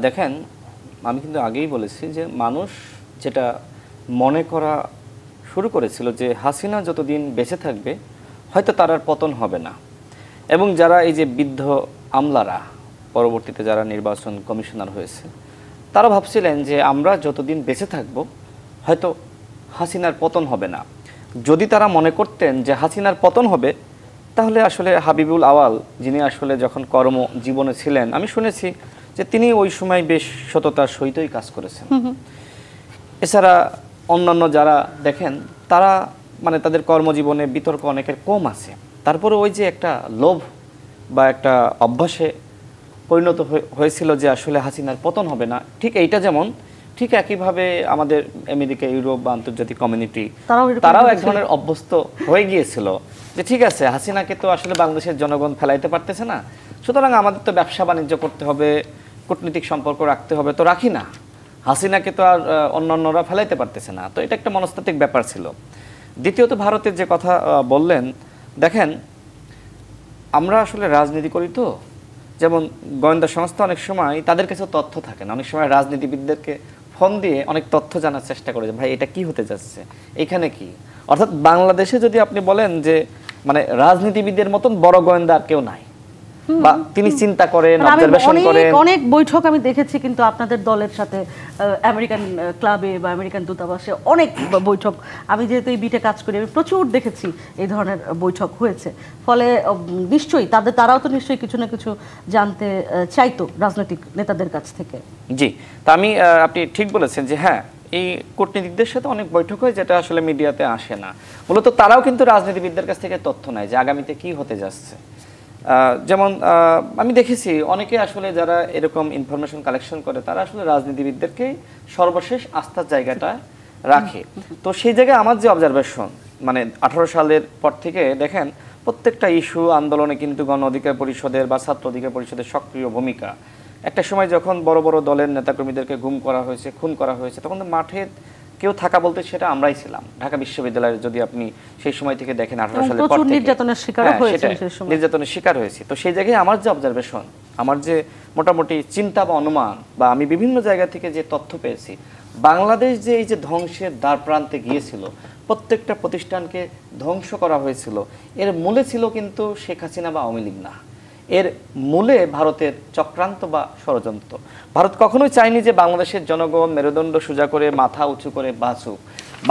দেখেন, আমি কিন্তু আগেই বলেছি যে মানুষ যেটা মনে করা শুরু করেছিল যে হাসিনা যতদিন বেঁচে থাকবে হয়তো তার আর পতন হবে না, এবং যারা এই যে বৃদ্ধ আমলারা পরবর্তীতে যারা নির্বাচন কমিশনার হয়েছে তারা ভাবছিলেন যে আমরা যতদিন বেঁচে থাকব হয়তো হাসিনার পতন হবে না। যদি তারা মনে করতেন যে হাসিনার পতন হবে, তাহলে আসলে হাবিবুল আওয়াল যিনি আসলে যখন কর্মজীবনে ছিলেন, আমি শুনেছি যে তিনি ওই সময় বেশ সততার সহিতই কাজ করেছেন। এছাড়া অন্যান্য যারা দেখেন তারা মানে তাদের কর্মজীবনে বিতর্ক অনেকের কম আছে, তারপরে ওই যে একটা লোভ বা একটা অভ্যাসে পরিণত হয়েছিল যে আসলে হাসিনার পতন হবে না। ঠিক এইটা যেমন, ঠিক একইভাবে আমাদের আমেরিকা, ইউরোপ বা আন্তর্জাতিক কমিউনিটি তারাও এক ধরনের অভ্যস্ত হয়ে গিয়েছিল যে ঠিক আছে, হাসিনাকে তো আসলে বাংলাদেশের জনগণ ফেলাইতে পারতেছে না, সুতরাং আমাদের তো ব্যবসা বাণিজ্য করতে হবে, কূটনৈতিক সম্পর্ক রাখতে হবে, তো রাখি না, হাসিনাকে তো আর অন্যান্যরা ফেলাইতে পারতেছে না। তো এটা একটা মনস্তাত্ত্বিক ব্যাপার ছিল। দ্বিতীয়ত ভারতের যে কথা বললেন, দেখেন আমরা আসলে রাজনীতি করি, তো যেমন গোয়েন্দা সংস্থা অনেক সময় তাদের কাছে তথ্য থাকে না, অনেক সময় রাজনীতিবিদদেরকে ফোন দিয়ে অনেক তথ্য জানার চেষ্টা করে যে ভাই এটা কি হতে যাচ্ছে, এখানে কি। অর্থাৎ বাংলাদেশে যদি আপনি বলেন যে মানে রাজনীতিবিদদের মতন বড় গোয়েন্দা আর কেউ নাই, বা তিনি চিন্তা করেন, অবজারভেশন করেন। অনেক বৈঠক আমি দেখেছি কিন্তু আপনাদের দলের সাথে আমেরিকান ক্লাবে বা আমেরিকান দূতাবাসে অনেক বৈঠক, আমি যেহেতু এই বিটে কাজ করি আমি প্রচুর দেখেছি এই ধরনের বৈঠক হয়েছে। ফলে নিশ্চয়ই তারাও তো নিশ্চয়ই কিছু না কিছু জানতে চাইতো রাজনৈতিক নেতাদের কাছ থেকে। জি, তা আপনি ঠিক বলেছেন যে হ্যাঁ, এই কূটনীতিকদের সাথে অনেক বৈঠক হয় যেটা আসলে মিডিয়াতে আসে না। মূলত তারাও কিন্তু রাজনীতিবিদদের কাছ থেকে তথ্য নেয় যে আগামীতে কি হতে যাচ্ছে। যেমন আমি দেখেছি অনেকে আসলে যারা এরকম ইনফরমেশন কালেকশন করে তারা আসলে রাজনীতিবিদদেরকেই সর্বশেষ আস্থার জায়গাটা রাখে। তো সেই জায়গায় আমার যে অবজারভেশন, মানে 18 সালের পর থেকে দেখেন প্রত্যেকটা ইস্যু আন্দোলনে কিন্তু গণ অধিকার পরিষদের বা ছাত্র অধিকার পরিষদের সক্রিয় ভূমিকা। একটা সময় যখন বড় বড় দলের নেতাকর্মীদেরকে গুম করা হয়েছে, খুন করা হয়েছে, তখন তো মাঠে কেউ থাকা বলতে সেটা আমরাই ছিলাম। ঢাকা বিশ্ববিদ্যালয়ে যদি আপনি সেই সময় থেকে দেখেন 18 সালের পর থেকে নির্যাতনের শিকার হয়েছে। তো সেই জায়গায় আমার যে অবজারভেশন, আমার যে মোটামুটি চিন্তা বা অনুমান, বা আমি বিভিন্ন জায়গা থেকে যে তথ্য পেয়েছি, বাংলাদেশ যে এই যে ধ্বংসের দ্বার প্রান্তে গিয়েছিল, প্রত্যেকটা প্রতিষ্ঠানকে ধ্বংস করা হয়েছিল, এর মূলে ছিল কিন্তু শেখ হাসিনা বা আওয়ামী লীগ না, এর মূলে ভারতের চক্রান্ত বা ষড়যন্ত্র। ভারত কখনোই চায়নি যে বাংলাদেশের জনগণ মেরুদণ্ড সোজা করে মাথা উঁচু করে বাঁচুক।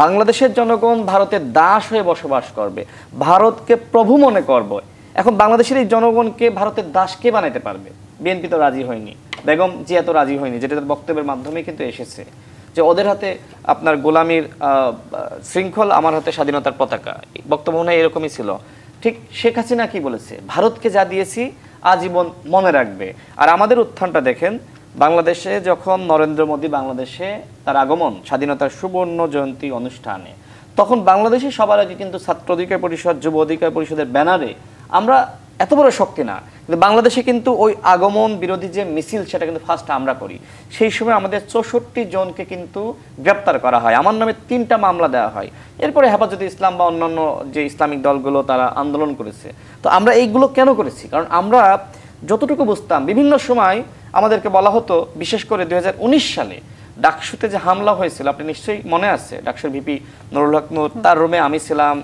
বাংলাদেশের জনগণ ভারতের দাস হয়ে বসবাস করবে, ভারতকে প্রভু মনে করবে। এখন বাংলাদেশের এই জনগণকে ভারতের দাস কে বানাইতে পারবে? বিএনপি তো রাজি হয়নি, বেগম জিয়া তো রাজি হয়নি, যেটা তার বক্তব্যের মাধ্যমে কিন্তু এসেছে যে ওদের হাতে আপনার গোলামির শৃঙ্খল, আমার হাতে স্বাধীনতার পতাকা। বক্তব্য মনে হয় এরকমই ছিল। ঠিক শেখ হাসিনা কি বলেছে? ভারতকে যা দিয়েছি আজীবন মনে রাখবে। আর আমাদের উত্থানটা দেখেন, বাংলাদেশে যখন নরেন্দ্র মোদী বাংলাদেশে তার আগমন, স্বাধীনতার সুবর্ণ জয়ন্তী অনুষ্ঠানে, তখন বাংলাদেশে সবার আগে কিন্তু ছাত্র অধিকার পরিষদ, যুব অধিকার পরিষদের ব্যানারে আমরা এত বড় শক্তি না, কিন্তু বাংলাদেশে কিন্তু ওই আগমন বিরোধী যে মিছিল সেটা কিন্তু ফার্স্ট আমরা করি। সেই সময় আমাদের 64 জনকে কিন্তু গ্রেপ্তার করা হয়, আমার নামে 3টা মামলা দেওয়া হয়। এরপরে হেফাজতে ইসলাম বা অন্যান্য যে ইসলামিক দলগুলো তারা আন্দোলন করেছে। তো আমরা এইগুলো কেন করেছি? কারণ আমরা যতটুকু বুঝতাম, বিভিন্ন সময় আমাদেরকে বলা হতো, বিশেষ করে 2019 সালে ডাকসুতে যে হামলা হয়েছিল, আপনি নিশ্চয়ই মনে আছে, ডাকসুর ভিপি নুরুল হক নূর, তার রুমে আমি ছিলাম,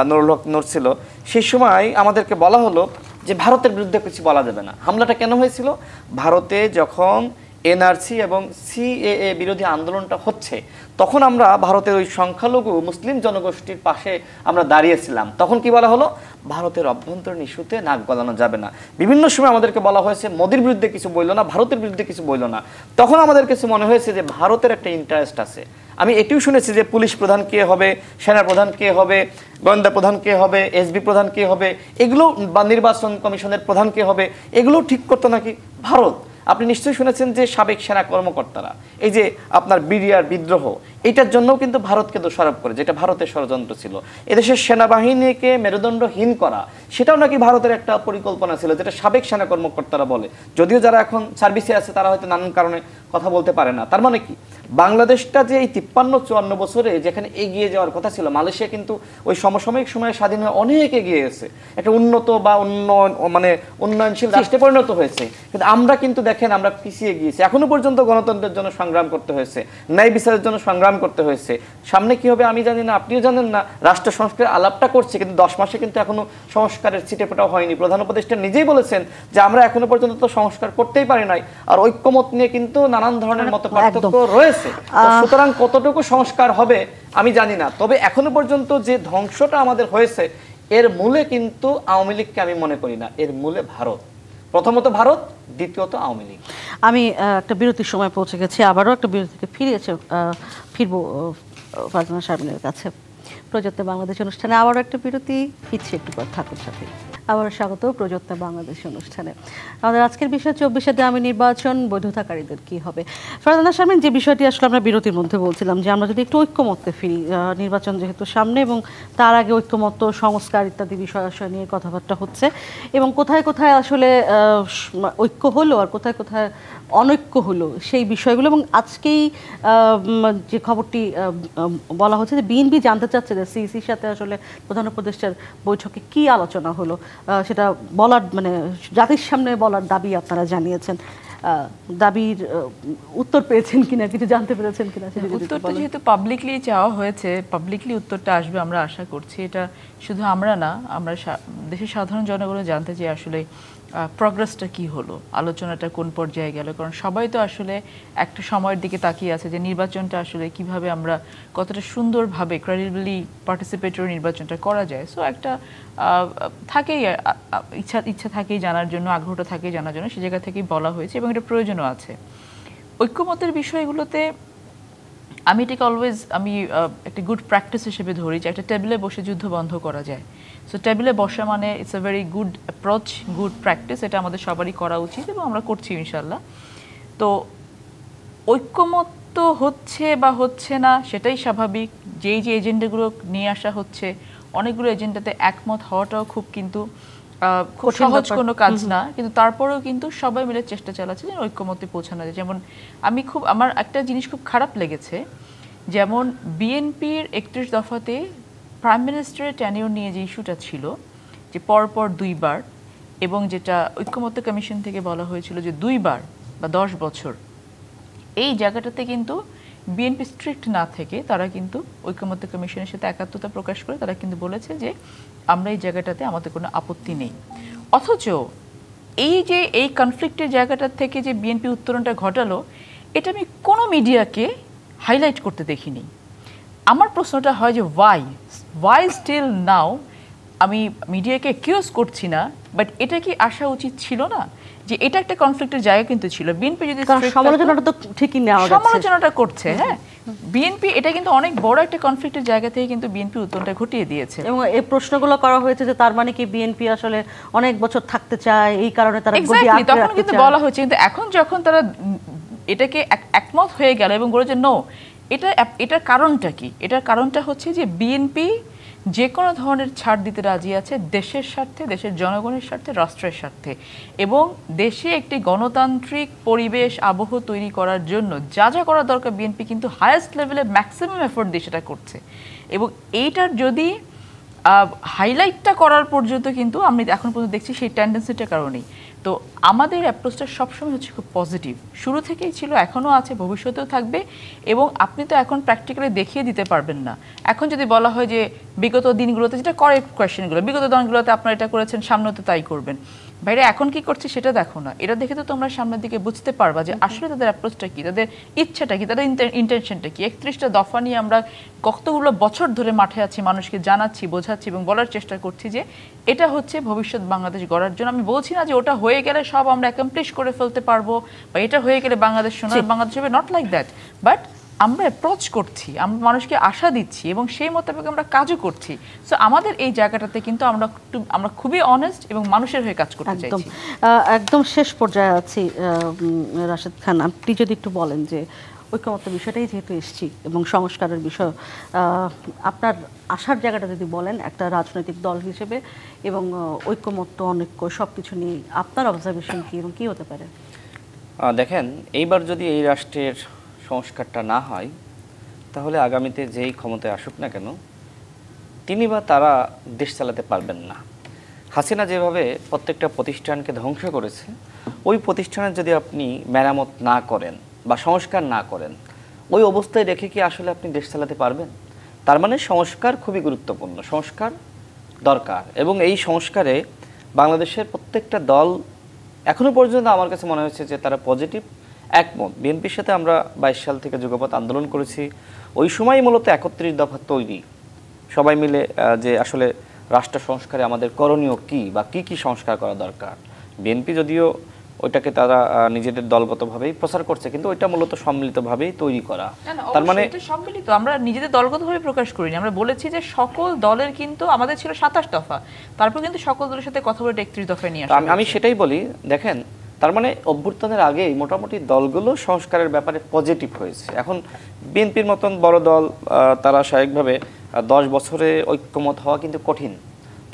নুরুল হক নূর ছিল। সেই সময় আমাদেরকে বলা হলো যে ভারতের বিরুদ্ধে কিছু বলা যাবে না। হামলাটা কেন হয়েছিল? ভারতে যখন এনআরসি এবং সিএএ বিরোধী আন্দোলনটা হচ্ছে, তখন আমরা ভারতের ওই সংখ্যালঘু মুসলিম জনগোষ্ঠীর পাশে আমরা দাঁড়িয়েছিলাম। তখন কি বলা হলো? ভারতের অভ্যন্তরীণ ইস্যুতে নাক গলানো যাবে না। বিভিন্ন সময় আমাদেরকে বলা হয়েছে মোদির বিরুদ্ধে কিছু বললো না, ভারতের বিরুদ্ধে কিছু বললো না। তখন আমাদের কাছে মনে হয়েছে যে ভারতের একটা ইন্টারেস্ট আছে। আমি এটিও শুনেছি যে পুলিশ প্রধান কে হবে, সেনা প্রধান কে হবে, গোয়েন্দা প্রধান কে হবে, এসবি প্রধান কে হবে, এগুলো বা নির্বাচন কমিশনের প্রধান কে হবে, এগুলো ঠিক করতো নাকি ভারত। আপনি নিশ্চয়ই শুনেছেন যে সাবেক সেনা কর্মকর্তারা এই যে আপনার বিডিআর বিদ্রোহ, এটার জন্যও কিন্তু ভারতকে দোষারোপ করে, যেটা ভারতের ষড়যন্ত্র ছিল। এদেশের সেনাবাহিনীকে মেরুদণ্ডহীন করা, সেটাও নাকি ভারতের একটা পরিকল্পনা ছিল, যেটা সাবেক সেনা কর্মকর্তারা বলে। যদিও যারা এখন সার্ভিসে আছে তারা হয়তো নানান কারণে কথা বলতে পারে না। তার মানে কি, বাংলাদেশটা যে এই 53-54 বছরে যেখানে এগিয়ে যাওয়ার কথা ছিল, মালয়েশিয়া কিন্তু ওই সমসাময়িক সময়ে স্বাধীন হয়ে অনেক এগিয়ে গেছে, একটা উন্নত বা উন্নয়নশীল রাষ্ট্রে পরিণত হয়েছে। কিন্তু আমরা কিন্তু দেখেন আমরা পিছিয়ে গিয়েছি। এখনো পর্যন্ত গণতন্ত্রের জন্য সংগ্রাম করতে হয়েছে, ন্যায় বিচারের জন্য সংগ্রাম করতে হয়েছে। সামনে কি হবে আমি জানি না, আপনিও জানেন না। রাষ্ট্র সংস্কারের আলাপটা করছে, কিন্তু 10 মাসে কিন্তু এখনো সংস্কারের ছিটেফোঁটাও হয়নি। প্রধান উপদেষ্টা নিজেই বলেছেন যে আমরা এখনো পর্যন্ত তো সংস্কার করতেই পারি নাই, আর ঐক্যমত নিয়ে কিন্তু নানান ধরনের মত পার্থক্য রয়েছে। সুতরাং কতটুকু সংস্কার হবে আমি জানি না। তবে এখনো পর্যন্ত যে ধ্বংসটা আমাদের হয়েছে, এর মূলে কিন্তু আওয়ামী লীগকে আমি মনে করি না, এর মূলে ভারত। প্রথমত ভারত, দ্বিতীয়ত আওয়ামী লীগ। আমি একটা বিরতির সময় পৌঁছে গেছি, আবারও একটা বিরতিতে ফিরবো ফারজানা শারমিনের কাছে। প্রযত্নে বাংলাদেশ অনুষ্ঠানে আবারও একটা বিরতি, ফিরছি একটু পর, থাকুন সাথে। আবারও স্বাগত প্রযত্নে বাংলাদেশ অনুষ্ঠানে। আমাদের আজকের বিষয় 24শে দামি নির্বাচন, বৈধতাকারীদের কি হবে। ফারজানা শারমিন, যে বিষয়টি আসলে আমরা বিরতির মধ্যে বলছিলাম যে আমরা যদি একটু ঐক্যমত্যে ফিরি, নির্বাচন যেহেতু সামনে এবং তার আগে ঐক্যমত্য, সংস্কার ইত্যাদি বিষয় নিয়ে কথাবার্তা হচ্ছে, এবং কোথায় কোথায় আসলে ঐক্য হলো আর কোথায় কোথায় অনৈক্য হলো সেই বিষয়গুলো। এবং আজকেই যে খবরটি বলা হচ্ছে যে বিএনপি জানতে চাচ্ছে যে সিইসির সাথে আসলে প্রধান উপদেষ্টার বৈঠকে কি আলোচনা হলো, সেটা বলার জাতির সামনে বলার দাবি আপনারা জানিয়েছেন। দাবির উত্তর পেয়েছেন কিনা, কিছু জানতে পেরেছেন কিনা? উত্তরটা যেহেতু পাবলিকলি চাওয়া হয়েছে, পাবলিকলি উত্তরটা আসবে আমরা আশা করছি। এটা শুধু আমরা না, আমরা দেশের সাধারণ জনগণও জানতে চাই আসলে প্রগ্রেসটা কি হলো, আলোচনাটা কোন পর্যায়ে গেল। কারণ সবাই তো আসলে একটা সময়ের দিকে তাকিয়ে আছে যে নির্বাচনটা আসলে কিভাবে আমরা কতটা সুন্দরভাবে ক্রেডিবলি পার্টিসিপেটরি নির্বাচনটা করা যায়। সো একটা থাকেই ইচ্ছা থাকেই জানার জন্য, আগ্রহটা থাকেই জানার জন্য, সে জায়গা থেকেই বলা হয়েছে এবং এটা প্রয়োজনও আছে। ঐক্যমতের বিষয়গুলোতে আমি এটাকে অলওয়েজ একটা গুড প্র্যাকটিস হিসেবে ধরি যে একটা টেবিলে বসে যুদ্ধ বন্ধ করা যায়। সো টেবিলে বসা মানে it's a very good approach, good practice, এটা আমাদের সবারই করা উচিত এবং আমরা করছি ইনশাল্লাহ। তো ঐক্যমত হচ্ছে বা হচ্ছে না সেটাই স্বাভাবিক। যেই যে এজেন্ডাগুলো নিয়ে আসা হচ্ছে, অনেকগুলো এজেন্ডাতে একমত হওয়াটাও খুব সহজ কোনো কাজ না, কিন্তু তারপরেও কিন্তু সবাই মিলে চেষ্টা চালাচ্ছে যে ঐক্যমতে পৌঁছানো যায়। যেমন আমার একটা জিনিস খুব খারাপ লেগেছে, যেমন বিএনপির 31 দফাতে প্রাইম মিনিস্টারের টেনিউর নিয়ে যে ইস্যুটা ছিল যে পরপর 2 বার, এবং যেটা ঐক্যমত্য কমিশন থেকে বলা হয়েছিল যে 2 বার বা 10 বছর, এই জায়গাটাতে কিন্তু বিএনপি স্ট্রিক্ট না থেকে তারা কিন্তু ঐক্যমত্য কমিশনের সাথে একাত্মতা প্রকাশ করে তারা কিন্তু বলেছে যে আমরা এই জায়গাটাতে আমাদের কোনো আপত্তি নেই। অথচ এই কনফ্লিক্টের জায়গাটার থেকে যে বিএনপি উত্তরণটা ঘটালো, এটা আমি কোনো মিডিয়াকে হাইলাইট করতে দেখিনি। আমার প্রশ্নটা হয় যে ওয়াই স্টিল নাও, আমি মিডিয়াকে অ্যাকিউজ করছি না, বাট এটা কি আসা উচিত ছিল না যে এটা একটা কনফ্লিক্টের জায়গা কিন্তু ছিল। বিএনপি যদি সমালোচনাটা তো ঠিকই নেওয়া যাচ্ছে, সমালোচনাটা করছে, হ্যাঁ, বিএনপি এটা কিন্তু অনেক বড় একটা কনফ্লিক্টের জায়গা থেকে কিন্তু বিএনপি উত্তরটা ঘটিয়ে দিয়েছে। এবং এই প্রশ্নগুলো করা হয়েছে যে তার মানে কি বিএনপি আসলে অনেক বছর থাকতে চায়, এই কারণে তারা তখন কিন্তু বলা হয়েছে। কিন্তু এখন যখন তারা এটাকে একমত হয়ে গেল এবং বলে যে নো, এটার কারণটা কি? এটার কারণটা হচ্ছে যে বিএনপি যে কোনো ধরনের ছাড় দিতে রাজি আছে দেশের স্বার্থে, দেশের জনগণের স্বার্থে, রাষ্ট্রের স্বার্থে, এবং দেশে একটি গণতান্ত্রিক পরিবেশ আবহ তৈরি করার জন্য যা যা করা দরকার বিএনপি কিন্তু হায়েস্ট লেভেলে ম্যাক্সিমাম এফোর্ট দিয়ে সেটা করছে। এবং এইটার যদি হাইলাইটটা করার পর্যন্ত কিন্তু আমি এখন পর্যন্ত দেখছি সেই টেন্ডেন্সিটার কারণেই। তো আমাদের অ্যাপ্রোচটা সবসময় হচ্ছে খুব পজিটিভ, শুরু থেকেই ছিল, এখনও আছে, ভবিষ্যতেও থাকবে। এবং আপনি তো এখন প্র্যাকটিক্যালি দেখিয়ে দিতে পারবেন না। এখন যদি বলা হয় যে বিগত দিনগুলোতে, যেটা করে কোয়েশ্চেনগুলো, বিগত দিনগুলোতে আপনারা এটা করেছেন, সামনেও তো তাই করবেন, বাইরে এখন কি করছে সেটা দেখো না। এটা দেখে তো তোমরা সামনের দিকে বুঝতে পারবা যে আসলে তাদের অ্যাপ্রোচটা কি, তাদের ইচ্ছাটা কি, তাদের ইন্টেনশনটা কি। 31টা দফা নিয়ে আমরা কতগুলো বছর ধরে মাঠে আছি, মানুষকে জানাচ্ছি, বোঝাচ্ছি এবং বলার চেষ্টা করছি যে এটা হচ্ছে ভবিষ্যৎ বাংলাদেশ গড়ার জন্য। আমি বলছি না যে ওটা হয়ে গেলে সব আমরা অ্যাকমপ্লিশ করে ফেলতে পারবো, বা এটা হয়ে গেলে বাংলাদেশ সোনার বাংলাদেশ হবে, নট লাইক দ্যাট, বাট আমরা অ্যাপ্রোচ করছি, আমরা মানুষকে আশা দিচ্ছি এবং সেই মোতাবেক আমরা কাজও করছি। সো আমাদের এই জায়গাটাতে কিন্তু আমরা খুবই অনেস্ট এবং মানুষের হয়ে কাজ করতে চাইছি। একদম শেষ পর্যায়ে আছি, রাশেদ খান, আপনি যদি একটু বলেন যে ঐক্যমত্য বিষয়টাই যেহেতু এসছি এবং সংস্কারের বিষয়, আপনার আসার জায়গাটা যদি বলেন একটা রাজনৈতিক দল হিসেবে, এবং ঐক্যমত্য অনৈক্য সব কিছু নিয়ে আপনার অবজারভেশন কি এবং কী হতে পারে? দেখেন, এইবার যদি এই রাষ্ট্রের সংস্কারটা না হয় তাহলে আগামীতে যেই ক্ষমতায় আসুক না কেন তিনি বা তারা দেশ চালাতে পারবেন না। হাসিনা যেভাবে প্রত্যেকটা প্রতিষ্ঠানকে ধ্বংস করেছে, ওই প্রতিষ্ঠানের যদি আপনি মেরামত না করেন বা সংস্কার না করেন, ওই অবস্থায় রেখে কি আসলে আপনি দেশ চালাতে পারবেন? তার মানে সংস্কার খুবই গুরুত্বপূর্ণ, সংস্কার দরকার। এবং এই সংস্কারে বাংলাদেশের প্রত্যেকটা দল এখনও পর্যন্ত আমার কাছে মনে হচ্ছে যে তারা পজিটিভ, একমত। বিএনপির সাথে আমরা 22 সাল থেকে যুগপৎ আন্দোলন করেছি, ওই সময় মূলত 31 দফা তৈরি, সবাই মিলে যে আসলে রাষ্ট্র সংস্কারে আমাদের করণীয় কি বা কি কি সংস্কার করা দরকার। বিএনপি যদিও ওইটাকে তারা নিজেদের দলগতভাবেই প্রচার করছে, কিন্তু ওইটা মূলত সম্মিলিতভাবেই তৈরি করা। তার মানে এটা সম্মিলিত, আমরা নিজেদের দলগতভাবে প্রকাশ করিনি, আমরা বলেছি যে সকল দলের, কিন্তু আমাদের ছিল 27 দফা, তারপর কিন্তু সকল দলের সাথে কথা বলে 31 দফায় নিয়ে আসা। আমি সেটাই বলি, দেখেন তার মানে অভ্যুত্থানের আগেই মোটামুটি দলগুলো সংস্কারের ব্যাপারে পজিটিভ হয়েছে। এখন বিএনপির মতন বড় দল তারা স্বাভাবিকভাবে 10 বছরে ঐক্যমত হওয়া কিন্তু কঠিন,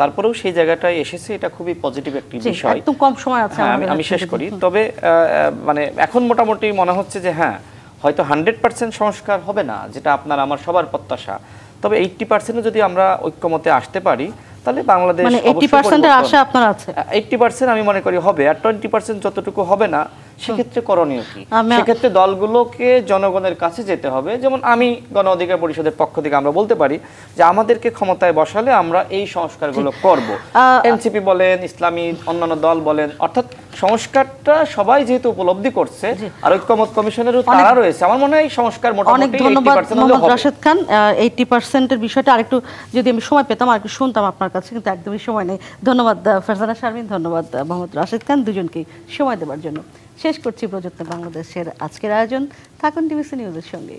তারপরেও সেই জায়গাটায় এসেছে, এটা খুবই পজিটিভ একটি বিষয়। একদম কম সময় আছে, আমি শেষ করি। তবে মানে এখন মোটামুটি মনে হচ্ছে যে হ্যাঁ, হয়তো 100% সংস্কার হবে না, যেটা আপনার আমার সবার প্রত্যাশা, তবে 80% যদি আমরা ঐক্যমতে আসতে পারি তাহলে বাংলাদেশ, মানে 80% এর আশা আপনার আছে? 80% আমি মনে করি হবে, আর 20% যতটুকু হবে না সেক্ষেত্রে করণীয় কি? সেক্ষেত্রে দলগুলোকে জনগণের কাছে যেতে হবে। যেমন আমি গণ অধিকার পরিষদের পক্ষ থেকে আমরা বলতে পারি যে আমাদেরকে ক্ষমতায় বসালে আমরা এই সংস্কারগুলো করব। এনসিপি বলেন, ইসলামী অন্যান্য দল বলেন, অর্থাৎ সংস্কারটা সবাই যেহেতু উপলব্ধি করছে আর ঐক্যমত কমিশনেরও তারা রয়েছে, আমার মনে হয় এই সংস্কার মোটামুটি 80% হলে হবে। রাশেদ খান, 80% এর বিষয়টা আরেকটু যদি আমি সময় পেতাম আরেকটু শুনতাম আপনার কাছে, কিন্তু একদমই সময় নেই। ধন্যবাদ ফারজানা শারমিন, ধন্যবাদ মোহাম্মদ রাশেদ খান, দুজনকেই সময় দেওয়ার জন্য। শেষ করছি প্রযত্ন বাংলাদেশের আজকের আয়োজন। থাকুন টিভিসি নিউজের সঙ্গে।